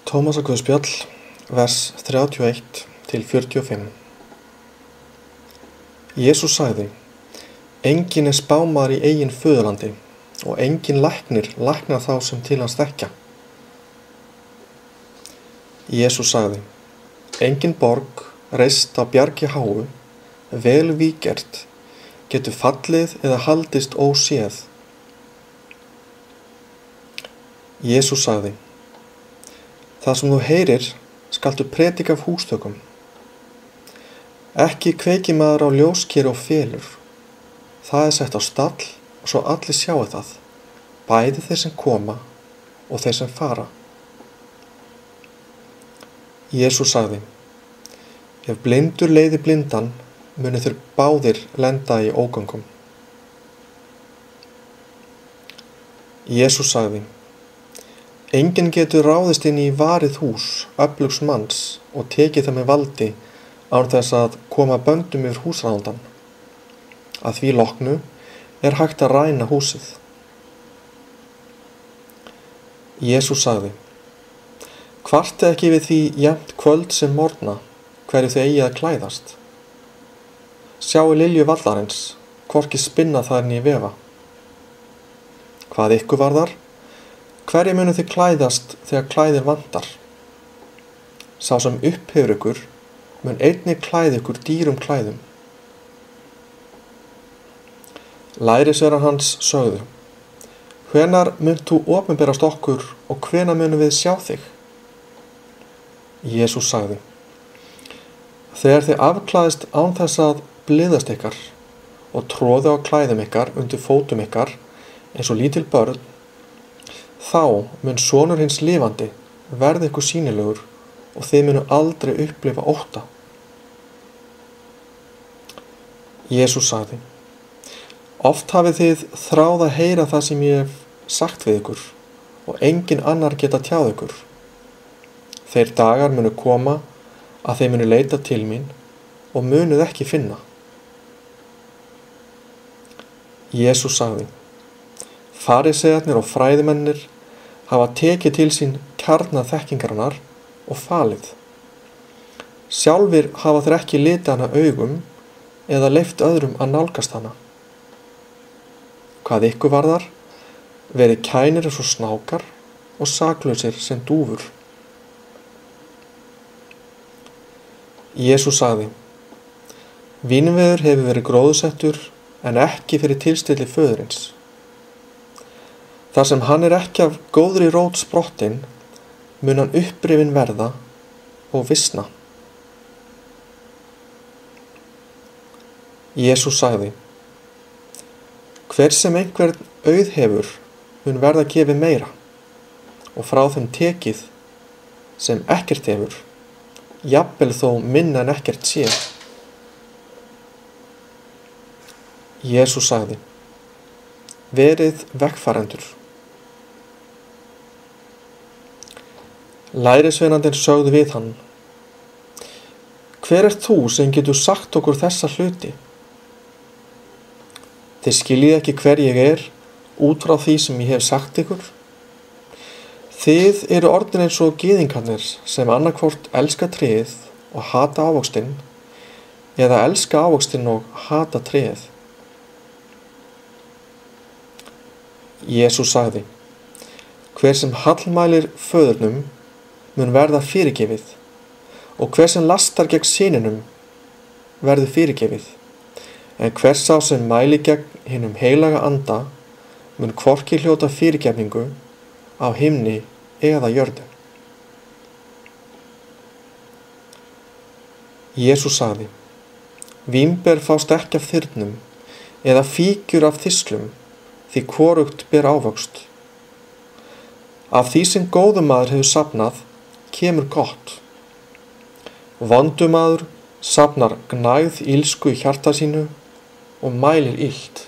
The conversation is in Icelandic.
Tómasarguðspjall, vers 31 til 45. Jesús sagði: Enginn er spámaður í eigin föðurlandi og enginn læknir læknar þá sem til hans þekkja. Jesús sagði: Engin borg reist á bjargi háu, vel víggert, getur fallið eða haldist óséð. Jesús sagði: Það sem þú heyrir skaltu predika af húsþökum. Ekki kveiki maður á ljóskeri og felur. Það er sett á stall og svo allir sjái það, bæði þeir sem koma og þeir sem fara. Jesús sagði: Ef blindur leiði blindan, munu þeir báðir lenda í ógöngum. Jesús sagði: Enginn getur ráðist inn í varið hús öflugs manns og tekið það með valdi án þess að koma böndum yfir húsráðandann. Að því loknu er hægt að ræna húsið. Jesús sagði: Kvartið ekki við því jafnt kvöld sem morgna hverju þau eigi að klæðast. Sjáu lilju vallarins, hvorki spinna þær né vefa. Hvað ykkur varðar? Hverju munu þið klæðast þegar klæðir vantar? Sá sem upphefur ykkur mun einnig klæða ykkur dýrum klæðum. Lærisveinar hans sögðu: Hvenær munt þú opinberast okkur og hvenær munum við sjá þig? Jesús sagði: Þegar þið afklæðist án þess að blíðast ykkar og tróðu á klæðum ykkar undir fótum ykkar eins og lítil börn, þá mun sonur hins lifandi verða ykkur sýnilegur og þið munu aldrei upplifa ótta. Jesús sagði: Oft hafið þið þráð að heyra það sem ég hef sagt við ykkur og enginn annar geta tjáð ykkur. Þeir dagar munu koma að þeir munu leita til mín og munuð ekki finna. Jesús sagði: Fariseiarnir og fræðimennir hafa tekið til sín kjarna þekkingarinnar og falið. Sjálfir hafa þeir ekki litið hana augum eða leyft öðrum að nálgast hana. Hvað ykkur varðar, verið kænir eins og snákar og saklausir sem dúfur. Jesús sagði: Vínveður hefur verið gróðsettur en ekki fyrir tilstilli föðurins. Þar sem hann er ekki af góðri rót sprottinn, mun hann upprifinn verða og visna. Jesús sagði: Hver sem einhvern auð hefur, mun verða gefið meira, og frá þeim tekið sem ekkert hefur, jafnvel þó minna en ekkert sé. Jesús sagði: Verið vegfarendur. Lærisveinarnir sögðu við hann: Hver ert þú sem getur sagt okkur þessa hluti? Þið skiljið ekki hver ég er út frá því sem ég hef sagt ykkur? Þið eru orðin eins og gyðingarnir sem annarkvort elska tréð og hata ávöxtinn, eða elska ávöxtinn og hata tréð. Jesús sagði: Hver sem hallmælir föðurnum mun verða fyrirgefið, og hver sem lastar gegn syninum verður fyrirgefið, en hver sá sem mæli gegn hinum heilaga anda mun hvorki hljóta fyrirgefningu á himni eða jörðu. Jesús sagði: Vínber fást ekki af þyrnum eða fíkjur af þislum, því hvorugt ber ávöxt. Af því sem góður maður hefur safnað kemur gott. Vondur maður safnar gnægð illsku í hjarta sínu og mælir illt.